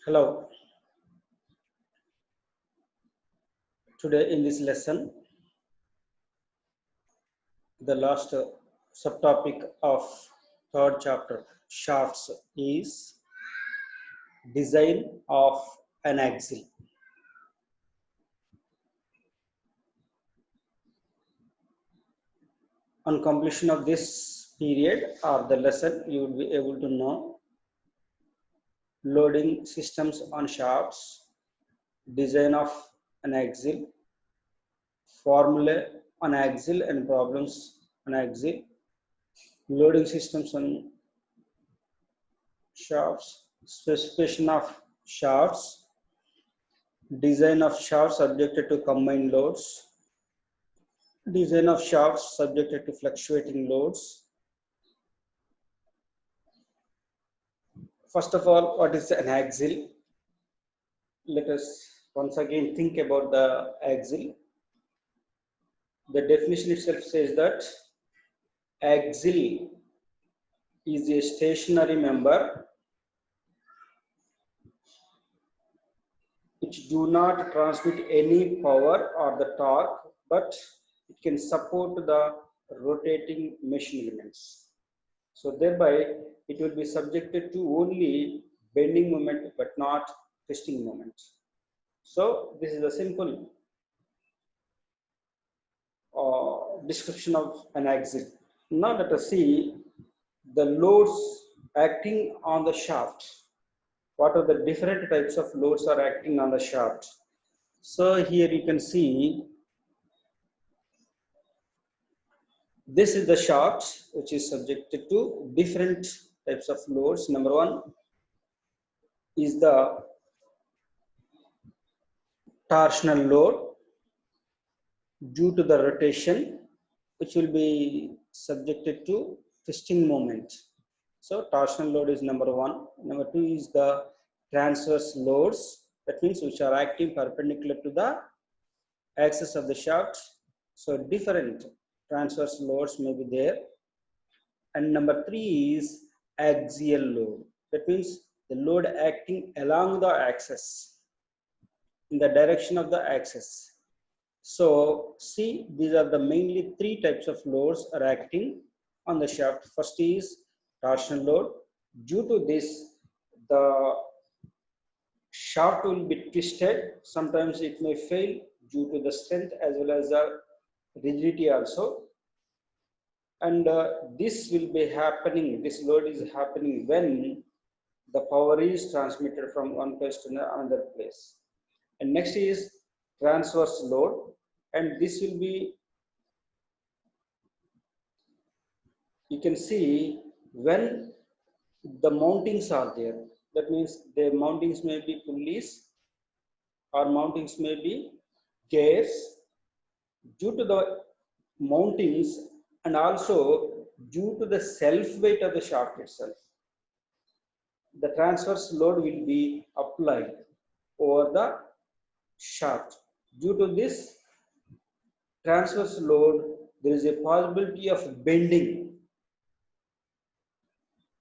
Hello. Today in this lesson, the last subtopic of third chapter, shafts, is design of an axle. On completion of this period or the lesson, you will be able to know loading systems on shafts, design of an axle, formula on axle and problems on axle, loading systems on shafts, specification of shafts, design of shafts subjected to combined loads, design of shafts subjected to fluctuating loads. First of all, what is an axle? Let us once again think about the axle. The definition itself says that axle is a stationary member which do not transmit any power or the torque, but it can support the rotating machine elements. So thereby it will be subjected to only bending moment but not twisting moment. So this is a simple description of an axle. Now let us see the loads acting on the shaft. What are the different types of loads are acting on the shaft? So here you can see this is the shaft which is subjected to different types of loads. Number one is the torsional load due to the rotation, which will be subjected to twisting moment. So torsional load is number one. Number two is the transverse loads, that means which are acting perpendicular to the axis of the shaft. So different transverse loads may be there. And number three is axial load, that means the load acting along the axis, in the direction of the axis. So see, these are the mainly three types of loads are acting on the shaft. First is torsion load. Due to this, the shaft will be twisted. Sometimes it may fail due to the strength as well as the rigidity also. And this will be happening, this load is happening when the power is transmitted from one place to another place. And next is transverse load, and this will be, you can see when the mountings are there, that means the mountings may be pulleys or mountings may be gears. Due to the mountings and also due to the self weight of the shaft itself, the transverse load will be applied over the shaft. Due to this transverse load, there is a possibility of bending.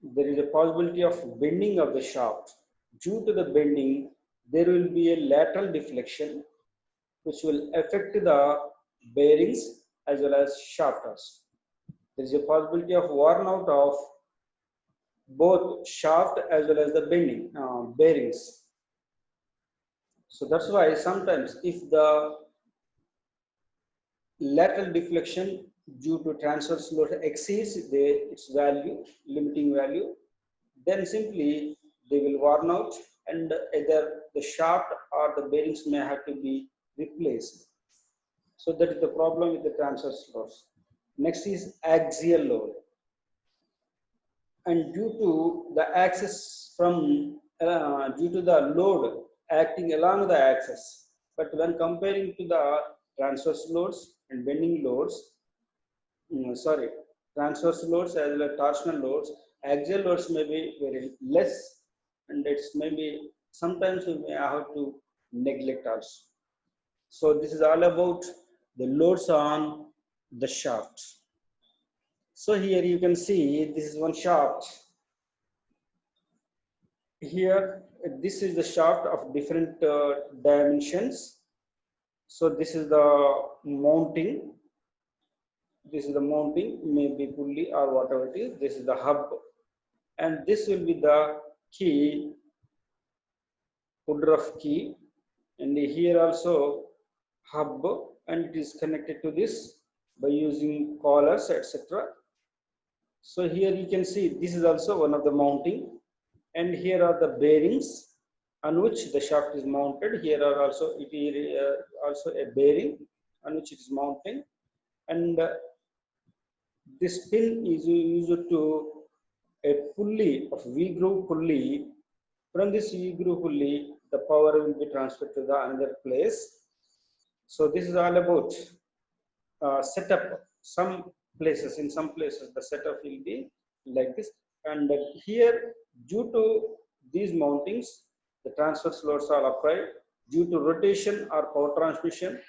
There is a possibility of bending of the shaft. Due to the bending, there will be a lateral deflection which will affect the bearings as well as shafters. There is a possibility of worn out of both shaft as well as the bending bearings. So that's why sometimes if the lateral deflection due to transverse load exceeds its value, limiting value, then simply they will worn out and either the shaft or the bearings may have to be replaced. So that is the problem with the transverse loads. Next is axial load. And due to the axis due to the load acting along the axis, but when comparing to the transverse loads and bending loads, transverse loads as well as torsional loads, axial loads may be very less, and it's maybe sometimes we may have to neglect also. So this is all about the loads on the shaft. So here you can see this is one shaft. Here, this is the shaft of different dimensions. So this is the mounting. This is the mounting, maybe pulley or whatever it is. This is the hub, and this will be the key, Woodruff key, and here also hub, and it is connected to this by using collars, etc. So here you can see this is also one of the mounting, and here are the bearings on which the shaft is mounted. Here are also also a bearing on which it is mounting, and this pin is used to a pulley of V-groove pulley. From this V-groove pulley, the power will be transferred to the another place. So this is all about setup. In some places, the setup will be like this. And here, due to these mountings, the transverse loads are applied. Due to rotation or power transmission,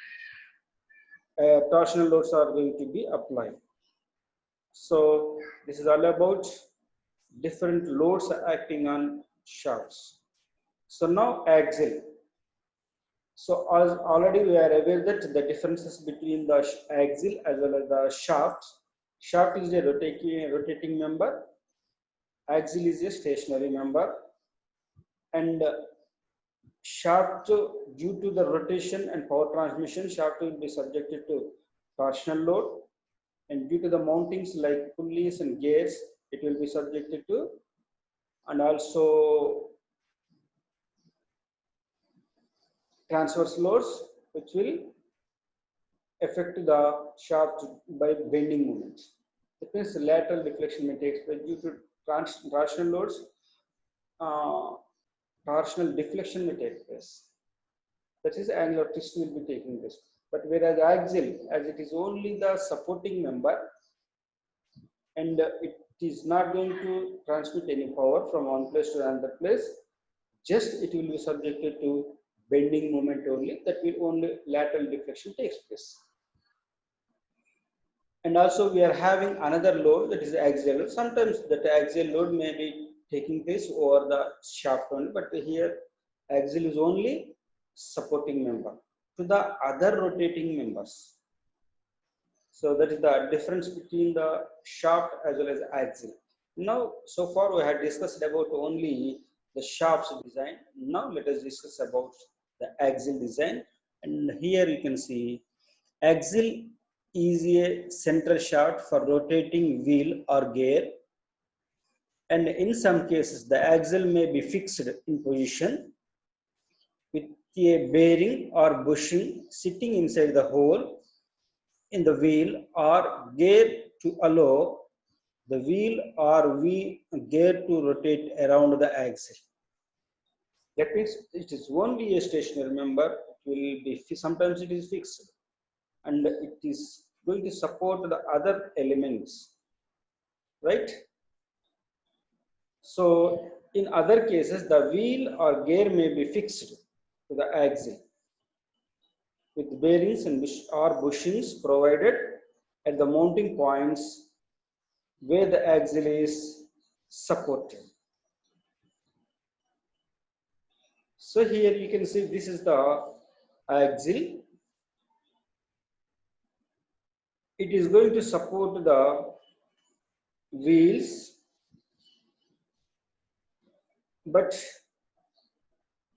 torsional loads are going to be applied. So this is all about different loads acting on shafts. So now axle. So as already we are aware that the differences between the axle as well as the shaft. Shaft is a rotating member. Axle is a stationary member. And shaft, due to the rotation and power transmission, shaft will be subjected to torsional load. And due to the mountings like pulleys and gears, it will be subjected to, and also transverse loads, which will affect the shaft by bending moments. That means lateral deflection may take place due to torsional loads. Torsional deflection may take place. That is, angular twist will be taking place. But whereas axial, as it is only the supporting member, and it is not going to transmit any power from one place to another place, just it will be subjected to bending moment only. That will only lateral deflection takes place. And also we are having another load, that is axial load. Sometimes that axial load may be taking place over the shaft only, but here axial is only supporting member to the other rotating members. So that is the difference between the shaft as well as axial. Now, so far we had discussed about only the shaft's design. Now let us discuss about the axial design. And here you can see axial is a central shaft for rotating wheel or gear. And in some cases, the axle may be fixed in position with a bearing or bushing sitting inside the hole in the wheel or gear to allow the wheel or gear to rotate around the axle. That means it is only a stationary member. It will be, sometimes it is fixed, and it is going to support the other elements, right? So in other cases, the wheel or gear may be fixed to the axle with bearings and bushings provided at the mounting points where the axle is supported. So here you can see this is the axle. It is going to support the wheels, but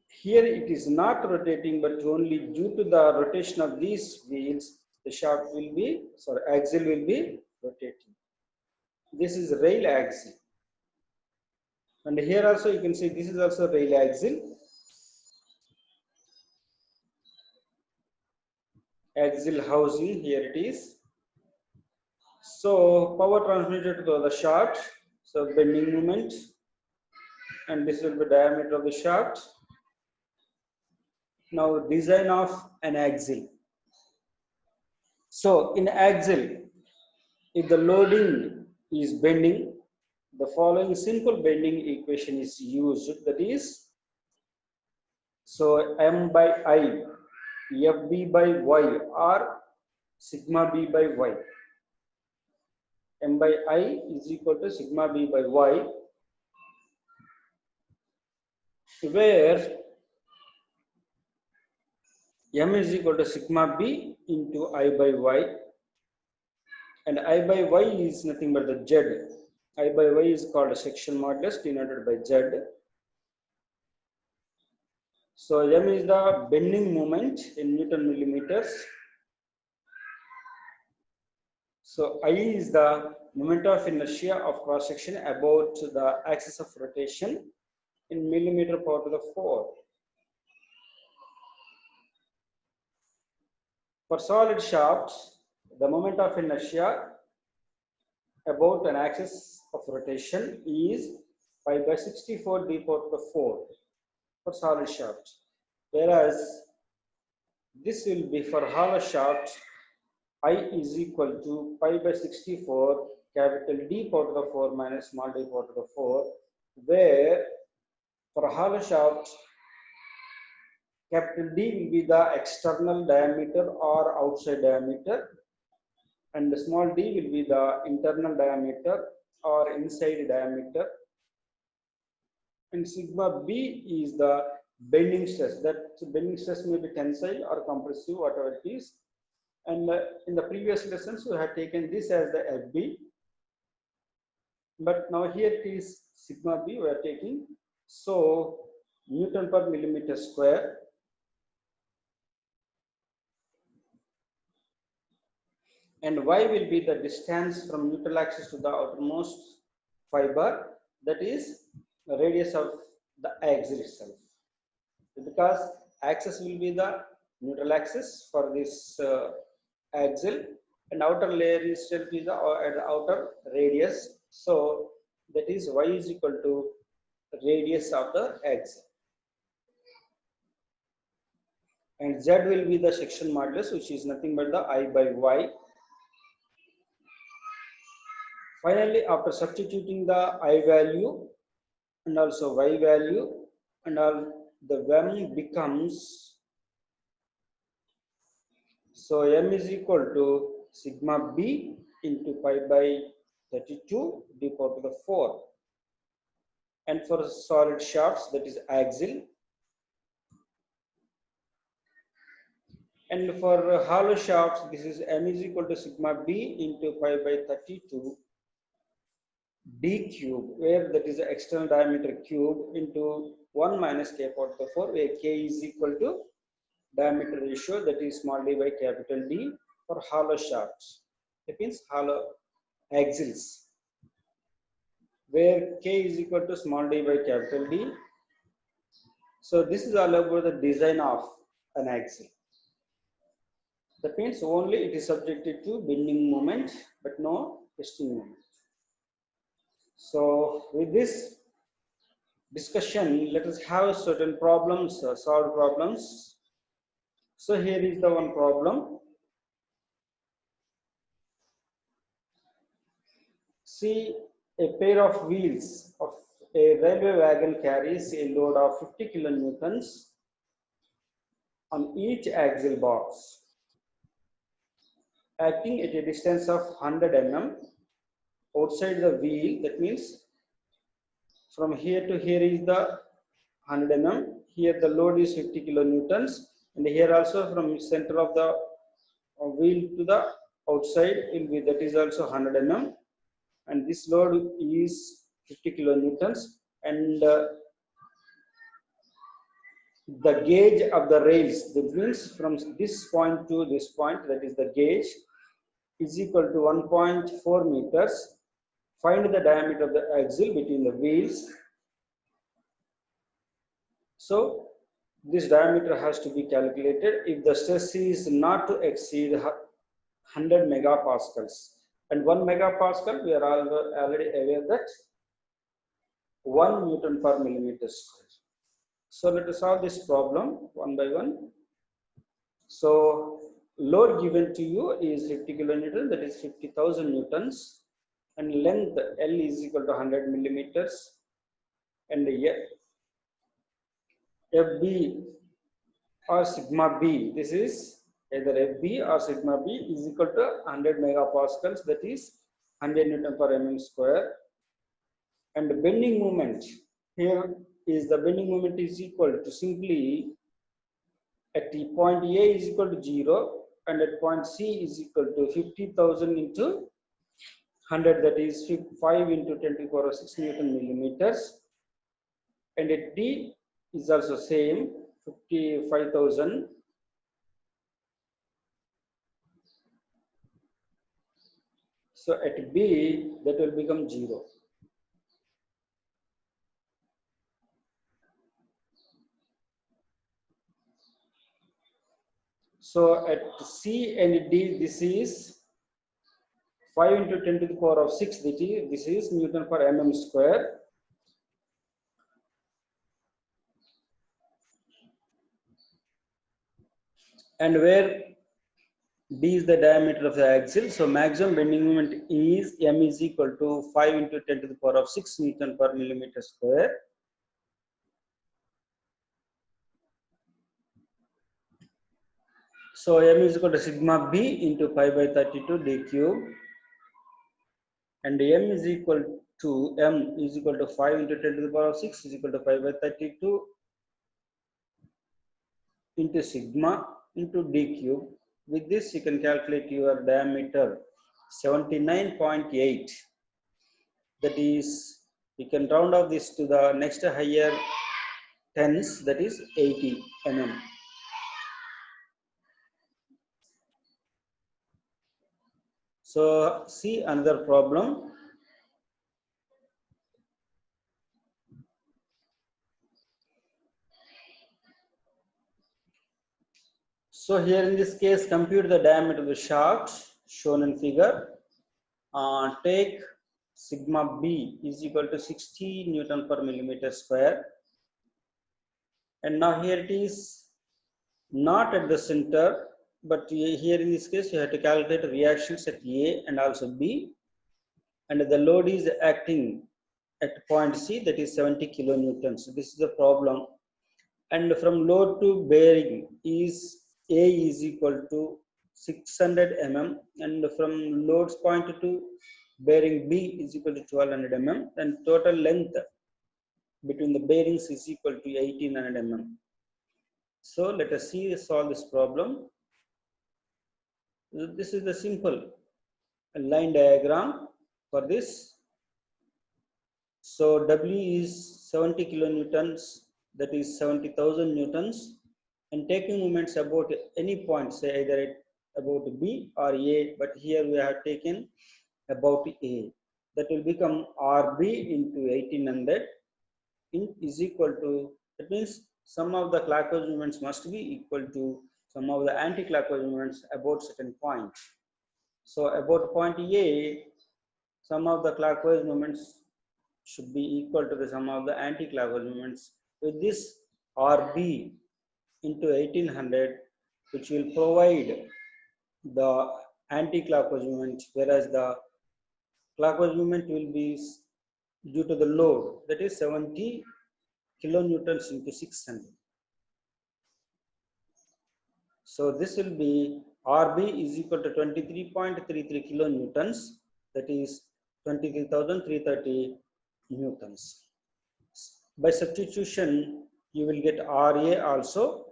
here it is not rotating, but only due to the rotation of these wheels, the shaft will be, axle will be rotating. This is rail axle. And here also you can see this is also rail axle. Axle housing, here it is. So power transmitted to the shaft, so bending moment, and this will be diameter of the shaft. Now design of an axle. So in axle, if the loading is bending, the following simple bending equation is used, that is, so M by I, FB by Y, or sigma B by Y. M by I is equal to sigma B by Y. where m is equal to sigma b into I by y, and I by y is nothing but the z. I by y is called a section modulus denoted by z. So m is the bending moment in Newton millimeters. So I is the moment of inertia of cross section about the axis of rotation in millimeter power to the 4. For solid shafts, the moment of inertia about an axis of rotation is pi by 64 d power to the 4 for solid shafts, whereas this will be for hollow shaft. I is equal to pi by 64 capital D power to the 4 minus small d power to the 4, where for hollow shaft, capital D will be the external diameter or outside diameter, and the small d will be the internal diameter or inside diameter, and sigma b is the bending stress. That bending stress may be tensile or compressive, whatever it is. And in the previous lessons we have taken this as the FB, but now here it is sigma b we are taking. So Newton per millimeter square, and y will be the distance from neutral axis to the outermost fiber, that is the radius of the axle itself, because axis will be the neutral axis for this axle, and outer layer itself is the outer radius. So that is y is equal to radius of the axle, and z will be the section modulus, which is nothing but the I by y. Finally, after substituting the I value and also y value, and all the m becomes, so m is equal to sigma b into pi by 32 d power to the 4, and for solid shafts, that is axial, and for hollow shafts, this is m is equal to sigma b into pi by 32 d cube, where that is the external diameter cube into 1 minus k power to the 4, where k is equal to diameter ratio, that is small d by capital D for hollow shafts. That means hollow axles, where k is equal to small d by capital D. So this is all about the design of an axle. That means only it is subjected to bending moment, but no twisting moment. So with this discussion, let us have certain problems, solved problems. So here is the one problem. See, a pair of wheels of a railway wagon carries a load of 50 kilonewtons on each axle box, acting at a distance of 100 mm outside the wheel. That means from here to here is the 100 mm. Here the load is 50 kilonewtons, and here also from center of the wheel to the outside will be, that is also 100 mm, and this load is 50 kilonewtons, and the gauge of the rails, that means from this point to this point, that is the gauge, is equal to 1.4 meters. Find the diameter of the axle between the wheels. So this diameter has to be calculated if the stress is not to exceed 100 megapascals. And 1 megapascal, we are already aware that 1 Newton per millimeter square. So let us solve this problem one by one. So load given to you is 50 kilonewton, that is 50,000 newtons, and length L is equal to 100 millimeters, and FB or sigma B, this is either FB or sigma B, is equal to 100 megapascals, that is 100 Newton per mm square. And the bending moment, here is the bending moment is equal to simply at the point A is equal to 0 and at point C is equal to 50,000 into 100, that is 5 into 10 to the power of 6 Newton millimeters, and at D is also same 55,000. So at B that will become 0. So at C and D this is 5 into 10 to the power of 6, this is Newton per mm square. And where D is the diameter of the axle, so maximum bending moment is M is equal to 5 into 10 to the power of 6 Newton per millimeter square. So M is equal to sigma B into pi by 32 d cube, and M is equal to 5 into 10 to the power of 6 is equal to pi by 32 into sigma into d cube. With this you can calculate your diameter 79.8. That is, you can round off this to the next higher tens, that is 80 mm. So see another problem. So here in this case, compute the diameter of the shaft shown in figure. Take sigma B is equal to 60 Newton per millimeter square. And now here it is not at the center, but here in this case you have to calculate reactions at A and also B. And the load is acting at point C, that is 70 kilonewtons. So this is the problem. And from load to bearing is A is equal to 600 mm, and from load's point to bearing B is equal to 1200 mm, and total length between the bearings is equal to 1800 mm. So let us solve this problem. This is the simple line diagram for this. So W is 70 kilonewtons, that is 70,000 newtons, and taking moments about any point, say either about B or A, but here we have taken about A. That will become RB into 1800 is equal to, that means sum of the clockwise movements must be equal to sum of the anti-clockwise movements about certain point. So about point A, sum of the clockwise movements should be equal to the sum of the anti-clockwise movements. With this RB into 1800, which will provide the anti-clockwise movement, whereas the clockwise movement will be due to the load, that is 70 kilonewtons into 600. So this will be RB is equal to 23.33 kilonewtons, that is 23,330 newtons. By substitution, you will get RA also.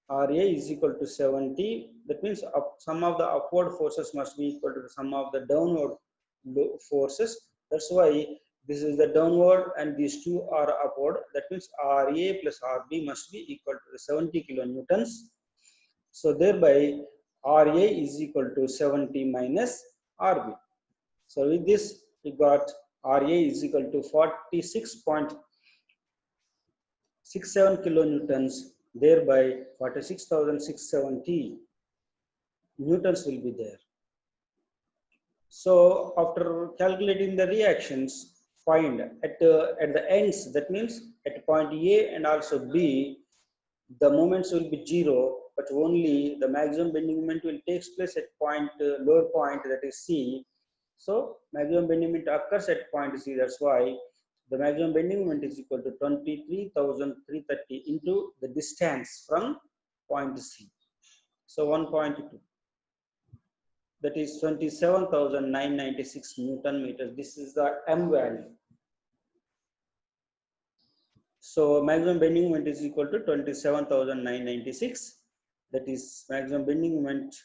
RA is equal to 70. That means sum of the upward forces must be equal to the sum of the downward forces. That's why this is the downward and these two are upward. That means RA plus RB must be equal to the 70 kilonewtons. So thereby RA is equal to 70 minus RB. So with this we got RA is equal to 46.67 kilonewtons, thereby 46,670 newtons will be there. So after calculating the reactions, find at the ends, that means at point A and also B, the moments will be 0, but only the maximum bending moment will take place at lower point, that is C. So maximum bending moment occurs at point C. That's why the maximum bending moment is equal to 23,330 into the distance from point C. So 1.2. That is 27,996 Newton meters. This is the M value. So maximum bending moment is equal to 27,996. That is, maximum bending moment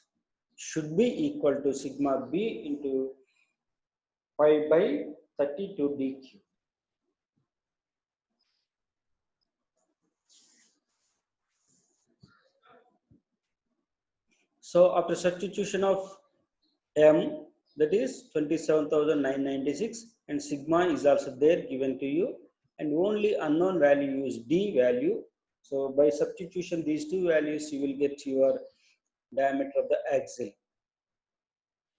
should be equal to sigma b into pi by 32 dq. So after substitution of m, that is 27,996, and sigma is also there given to you, and only unknown value is d value. So by substitution these two values, you will get your diameter of the axle.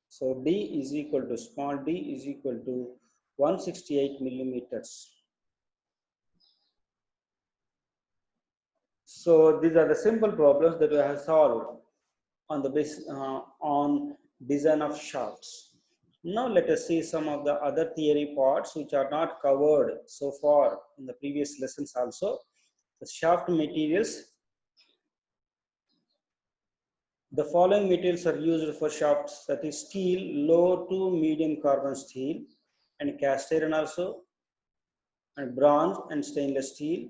So d is equal to, small d is equal to 168 millimeters. So these are the simple problems that we have solved on the basis on design of shafts. Now let us see some of the other theory parts which are not covered so far in the previous lessons also. The shaft materials. The following materials are used for shafts, that is steel, low to medium carbon steel, and cast iron also, and bronze and stainless steel,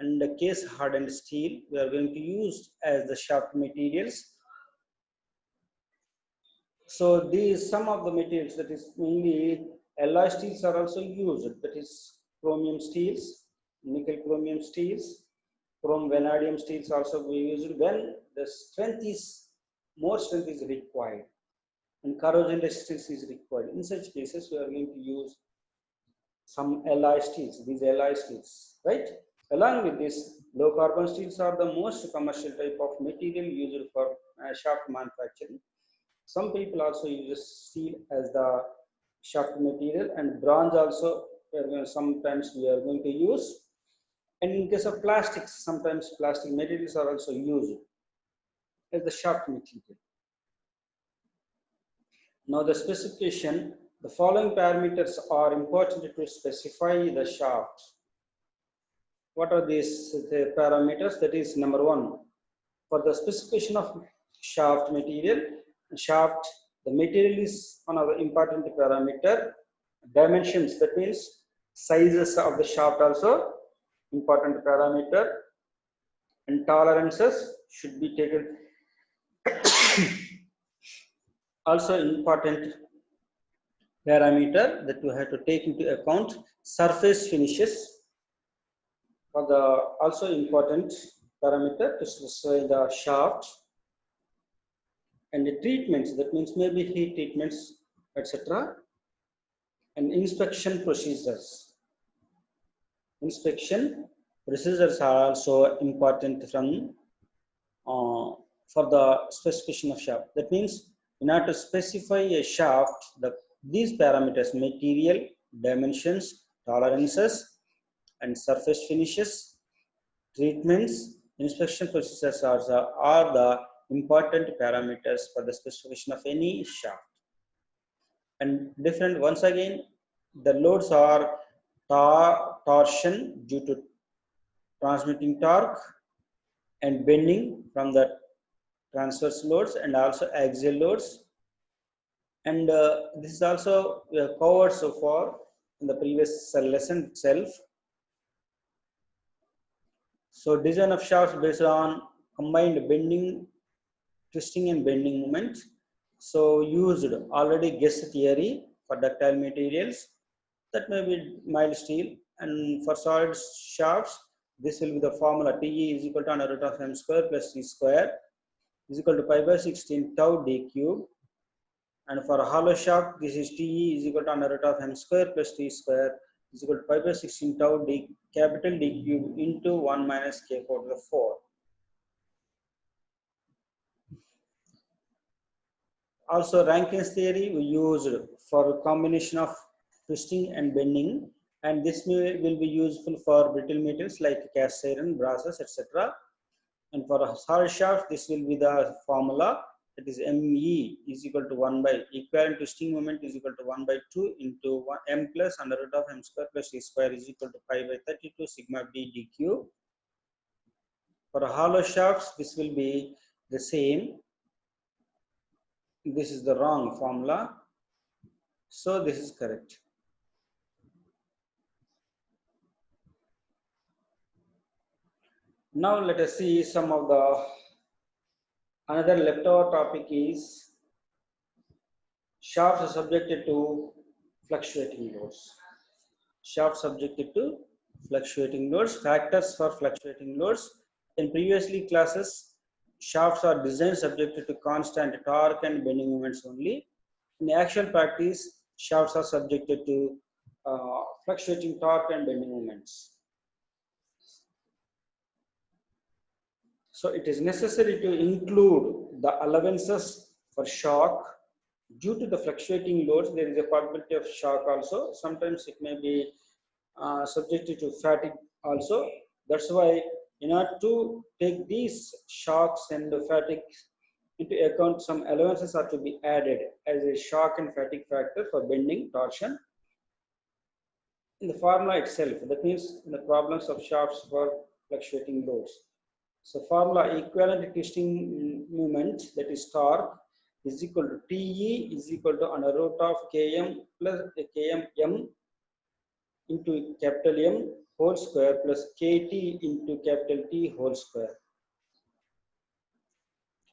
and the case hardened steel we are going to use as the shaft materials. So these some of the materials, that is mainly alloy steels are also used, that is chromium steels, nickel chromium steels, chrome vanadium steels also we use when the strength is more strength is required and corrosion resistance is required. In such cases, we are going to use some alloy steels, these alloy steels, right? Along with this, low carbon steels are the most commercial type of material used for shaft manufacturing. Some people also use steel as the shaft material, and bronze also sometimes we are going to use. And in case of plastics, sometimes plastic materials are also used as the shaft material. Now the specification, the following parameters are important to specify the shaft. What are these parameters? That is, number one, for the specification of shaft material, the material is one of the important parameter. Dimensions, that means sizes of the shaft also important parameter, and tolerances should be taken also important parameter that we have to take into account. Surface finishes are the also important parameter to specify the shaft, and the treatments, that means maybe heat treatments, etc. And inspection procedures. Inspection procedures are also important from for the specification of shaft. That means in order to specify a shaft, these parameters, material, dimensions, tolerances, and surface finishes, treatments, inspection procedures are the important parameters for the specification of any shaft. And different, once again, the loads are torsion due to transmitting torque, and bending from the transverse loads, and also axial loads. And this is also covered so far in the previous lesson itself. So design of shafts based on combined bending, twisting and bending moment. So used already guessed theory for ductile materials, that may be mild steel, and for solid shafts this will be the formula TE is equal to under root of m square plus c square is equal to pi by 16 tau d cube. And for a hollow shaft, this is TE is equal to under root of m square plus t square is equal to pi by 16 tau d capital D cube into 1 minus k 4 to the 4. Also, Rankine's theory we used for combination of twisting and bending, and this will be useful for brittle metals like cast iron, brasses, etc. And for a solid shaft, this will be the formula, that is ME is equal to 1 by equivalent twisting moment is equal to 1 by 2 into 1 m plus under root of m square plus c square is equal to pi by 32 sigma b d cube. For a hollow shafts, this will be the same. This is the wrong formula, so this is correct. Now let us see some of the another leftover topic is shafts are subjected to fluctuating loads. Shafts subjected to fluctuating loads, factors for fluctuating loads. In previously classes, shafts are designed subjected to constant torque and bending moments only. In actual practice, shafts are subjected to fluctuating torque and bending moments. So it is necessary to include the allowances for shock. Due to the fluctuating loads, there is a possibility of shock also. Sometimes it may be subjected to fatigue also. That's why in order to take these shocks and the fatigue into account, some allowances are to be added as a shock and fatigue factor for bending, torsion. In the formula itself, that means in the problems of shafts for fluctuating loads. So formula equivalent twisting moment, that is torque, is equal to TE is equal to under root of Km plus Km into capital M whole square plus KT into capital T whole square.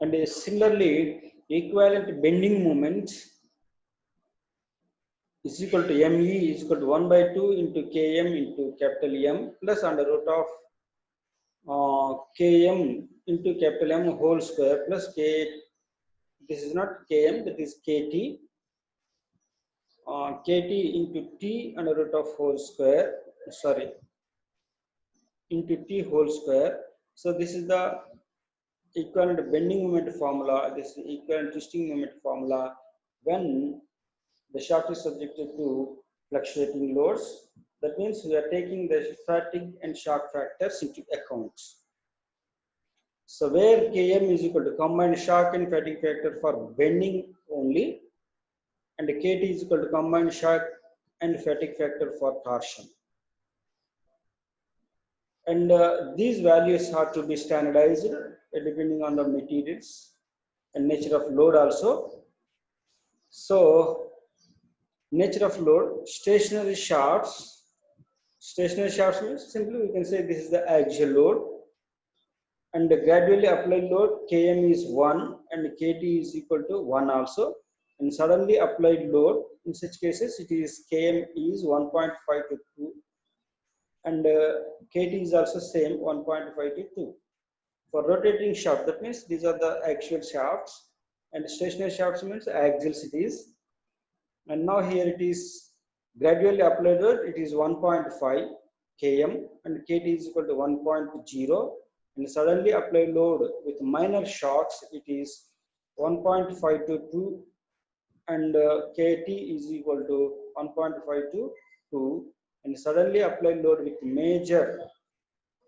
And similarly, equivalent bending moment is equal to ME is equal to 1 by 2 into Km into capital M plus under root of Km into capital M whole square plus K. This is not Km, that is KT. KT into T under root of whole square. Sorry, into T whole square. So this is the equivalent bending moment formula. This is equivalent twisting moment formula when the shaft is subjected to fluctuating loads. That means we are taking the fatigue and shock factors into account. So where Km is equal to combined shock and fatigue factor for bending only, and KT is equal to combined shock and fatigue factor for torsion. And these values are to be standardized depending on the materials and nature of load also. So nature of load, stationary shafts means simply we can say this is the axial load, and the gradually applied load Km is 1 and KT is equal to 1 also, and suddenly applied load in such cases it is Km is 1.5 to 2 and KT is also same 1.5 to 2. For rotating shaft, that means these are the actual shafts, and stationary shafts means axial cities. And now here it is gradually applied load, it is 1.5 km and KT is equal to 1.0, and suddenly applied load with minor shocks it is 1.5 to 2 and KT is equal to 1.5 to 2, and suddenly applied load with major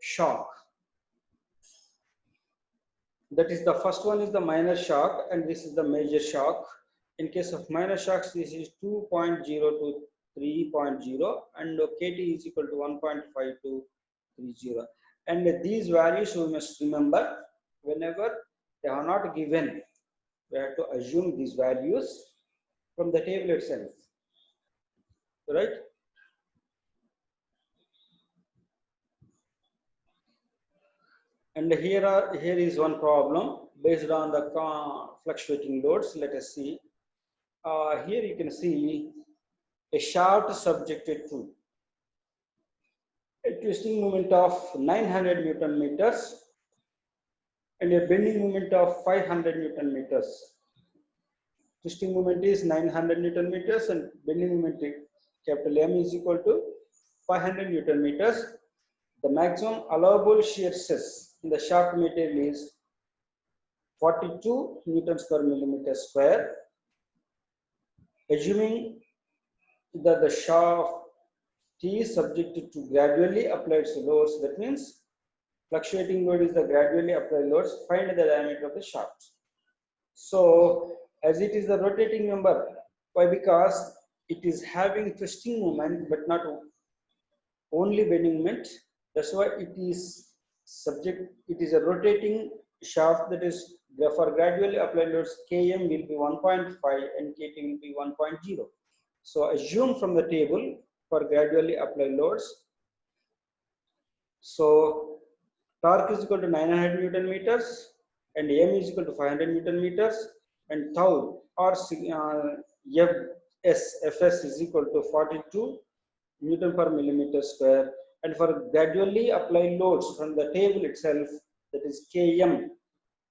shock. That is the first one is the minor shock and this is the major shock. In case of minor shocks, this is 2.0 to 3.0 and KT is equal to 1.5 to 30. And these values we must remember whenever they are not given, we have to assume these values from the table itself, right? And here is one problem based on the fluctuating loads. Let us see. Here you can see a shaft subjected to a twisting moment of 900 Newton meters and a bending moment of 500 Newton meters. Twisting moment is 900 Newton meters and bending moment capital M is equal to 500 Newton meters. The maximum allowable shear stress in the shaft material is 42 newtons per millimeter square. Assuming that the shaft T is subjected to gradually applied loads, that means fluctuating load is the gradually applied loads, find the diameter of the shaft. So as it is the rotating member, why? Because it is having twisting moment but not only bending moment. That's why it is a rotating shaft, that is for gradually applied loads Km will be 1.5 and KT will be 1.0. So assume from the table for gradually applied loads. So Torque is equal to 900 Newton meters and M is equal to 500 Newton meters and tau or Fs is equal to 42 Newton per millimeter square. And for gradually applied loads from the table itself, that is Km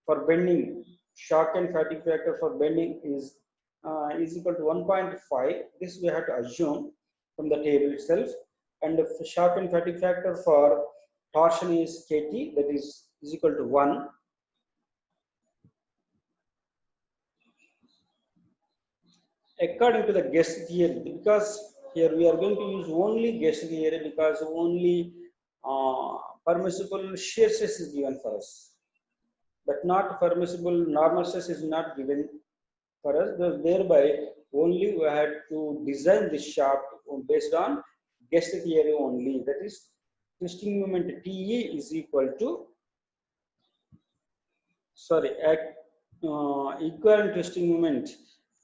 for bending, shock and fatigue factor for bending is equal to 1.5. This we have to assume from the table itself. And the shock and fatigue factor for torsion is Kt, that is equal to 1. According to the guess theory, because here we are going to use only guess theory because only permissible shear stress is given for us, but not permissible normal stress is not given for us. Thereby, only we had to design this shaft based on guess theory only. That is, twisting moment Te is equal to equivalent twisting moment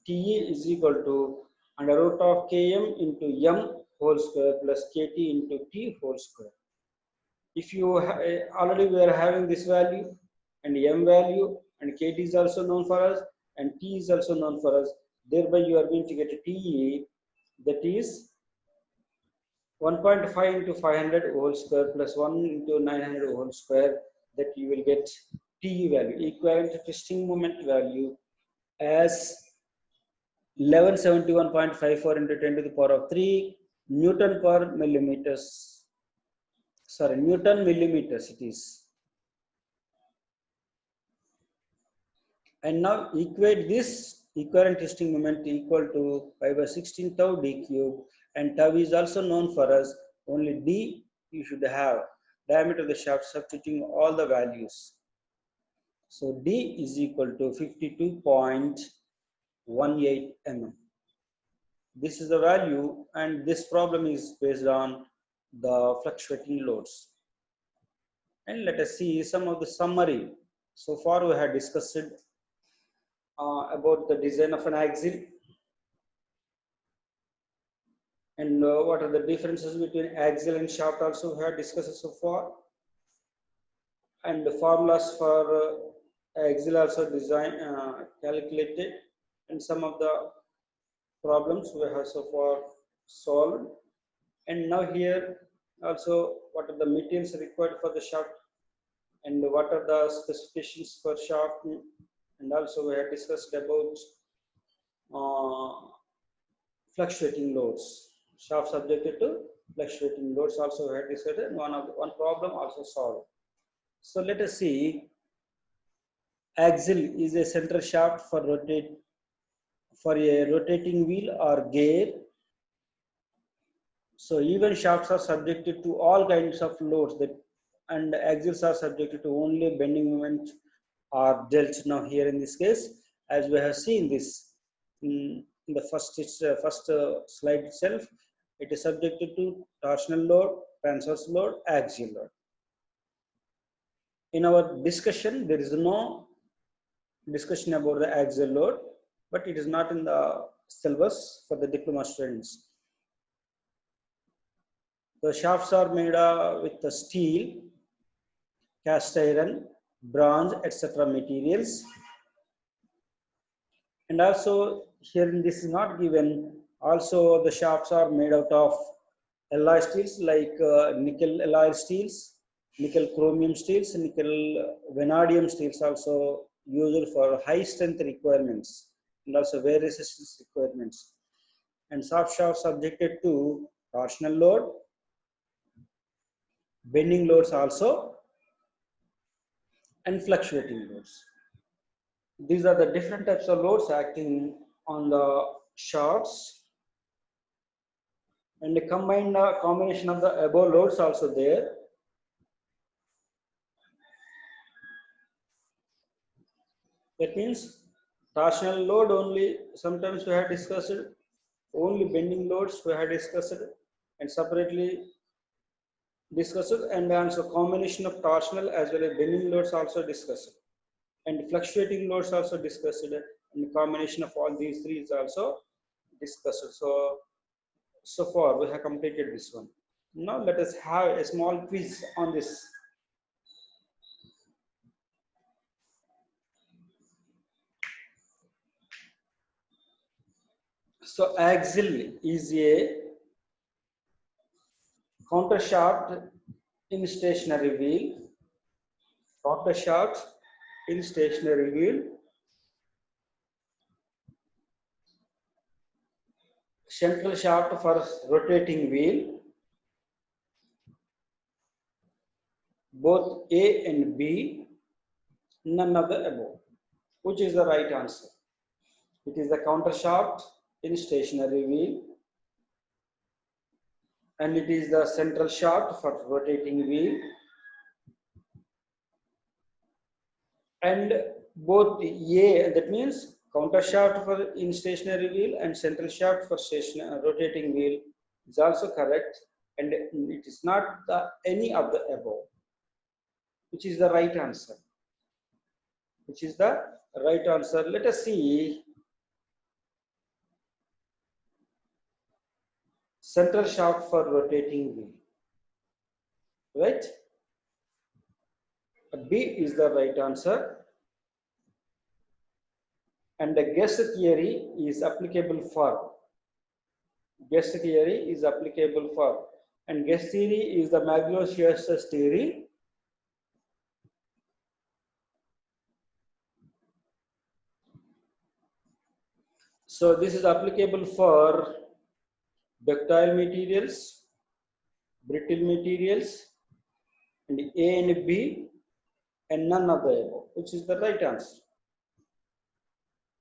Te is equal to under root of Km into M whole square plus Kt into T whole square. If you already we are having this value and M value and Kt is also known for us and T is also known for us, thereby you are going to get Te, that is 1.5 into 500 whole square plus 1 into 900 whole square, that you will get Te value, equivalent twisting moment value, as 1171.54 into 10 to the power of 3 Newton per millimeters. Newton millimeters it is. And now equate this equivalent twisting moment equal to pi by 16 tau d cube, and tau is also known for us. Only d you should have, diameter of the shaft, substituting all the values. So d is equal to 52.18 mm. This is the value, and this problem is based on the fluctuating loads. And let us see some of the summary. So far we have discussed about the design of an axle and what are the differences between axle and shaft also we have discussed so far, and the formulas for axle also calculated, and some of the problems we have so far solved. And now here also what are the materials required for the shaft and what are the specifications for shaft, and also we have discussed about fluctuating loads, shaft subjected to fluctuating loads also we have discussed, and one problem also solved. So let us see, axle is a center shaft for a rotating wheel or gear. So even shafts are subjected to all kinds of loads, and axles are subjected to only bending moment or delts. Now here in this case, as we have seen this in the first slide itself, it is subjected to torsional load, transverse load, axial load. In our discussion, there is no discussion about the axial load, but it is not in the syllabus for the diploma students. The shafts are made with the steel, cast iron, bronze, etc. materials. And also here in this is not given, also the shafts are made out of alloy steels like nickel alloy steels, nickel chromium steels, nickel vanadium steels also used for high strength requirements and also wear resistance requirements. And soft shafts subjected to torsional load, bending loads also, and fluctuating loads. These are the different types of loads acting on the shafts, and the combined combination of the above loads also there. That means torsional load only, sometimes we have discussed, only bending loads we have discussed and separately discussed, and also combination of torsional as well as bending loads also discussed, and fluctuating loads also discussed, and the combination of all these three is also discussed. So far we have completed this one. Now let us have a small quiz on this. So axle is a counter shaft in stationary wheel. Counter shaft in stationary wheel. Central shaft for rotating wheel. Both A and B, none of the above. Which is the right answer? It is the counter shaft in stationary wheel, and it is the central shaft for rotating wheel, and both A, that means counter shaft for in stationary wheel and central shaft for rotating wheel is also correct, and it is not the any of the above. Which is the right answer? Which is the right answer? Let us see. Central shaft for rotating wheel, right? B is the right answer. And the guess theory is applicable for. Guess theory is applicable for. And guess theory is the Maglio-Shear theory. So this is applicable for ductile materials, brittle materials, and A and B, and none of the above, which is the right answer.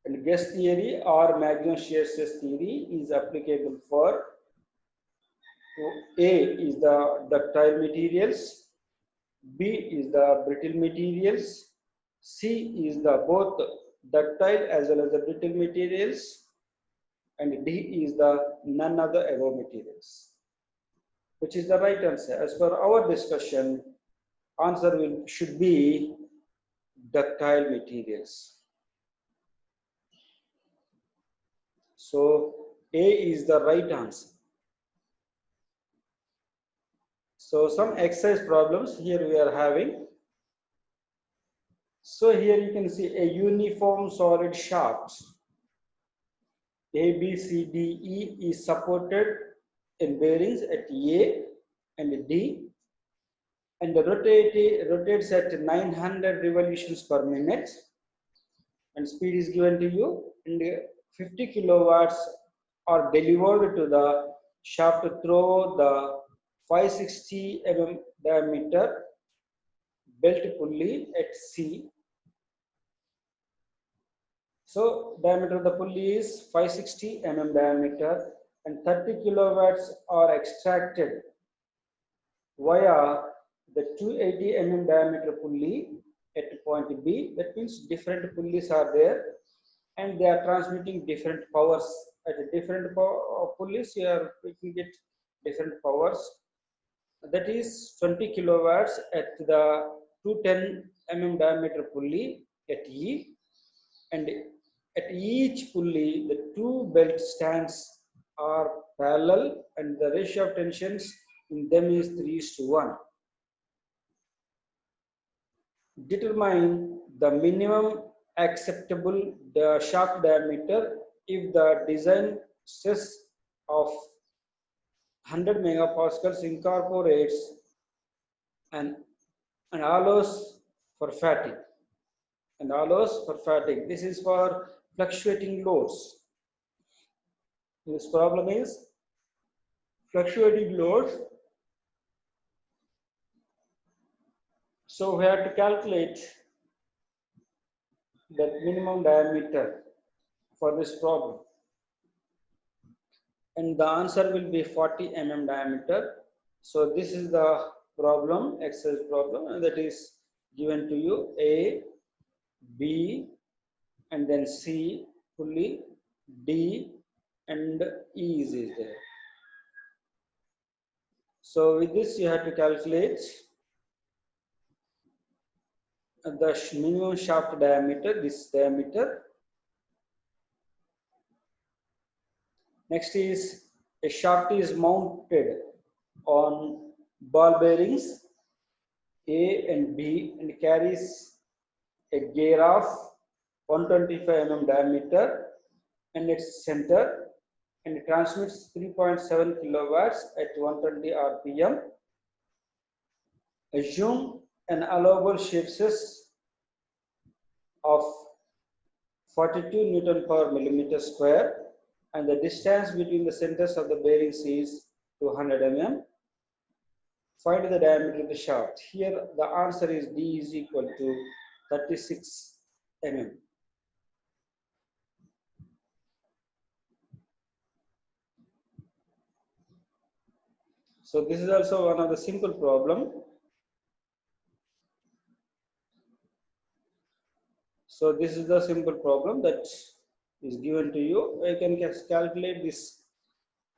And guess theory or Maglio-Shear theory is applicable for A is the ductile materials, B is the brittle materials, C is the both ductile as well as the brittle materials, and D is the none of the above materials. Which is the right answer? As per our discussion, answer should be ductile materials. So A is the right answer. So some exercise problems here we are having. So here you can see a uniform solid shaft A, B, C, D, E is supported in bearings at A and D, and rotates at 900 revolutions per minute, and speed is given to you, and 50 kilowatts are delivered to the shaft through the 560 mm diameter belt pulley at C. So diameter of the pulley is 560 mm diameter, and 30 kilowatts are extracted via the 280 mm diameter pulley at point B. That means different pulleys are there, and they are transmitting different powers. At different pulleys, you can get different powers. That is 20 kilowatts at the 210 mm diameter pulley at E, and at each pulley the two belt stands are parallel, and the ratio of tensions in them is 3:1. Determine the minimum acceptable shaft diameter if the design stress of 100 megapascals incorporates and allows for fatigue. This is for fluctuating loads. This problem is fluctuating loads. So we have to calculate the minimum diameter for this problem, and the answer will be 40 mm diameter. So this is the problem, exercise problem, and that is given to you. A, B, and then C pulley, D, and E is there. So with this you have to calculate the minimum shaft diameter, this diameter. Next is a shaft is mounted on ball bearings A and B and carries a gear of 125 mm diameter and its center. and it transmits 3.7 kilowatts at 120 RPM. Assume an allowable shear stress of 42 Newton per millimeter square, and the distance between the centers of the bearings is 200 mm. Find the diameter of the shaft. Here the answer is D is equal to 36 mm. So this is also one of the simple problem. So this is the simple problem that is given to you. You can calculate this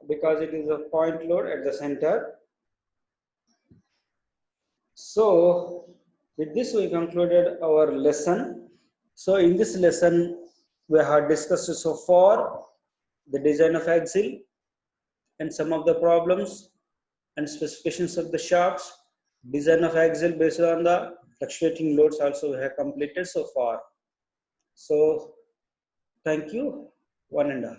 because it is a point load at the center. So with this we concluded our lesson. So in this lesson we have discussed so far the design of axle and some of the problems and specifications of the shafts, design of axle based on the fluctuating loads also we have completed so far. So thank you, one and all.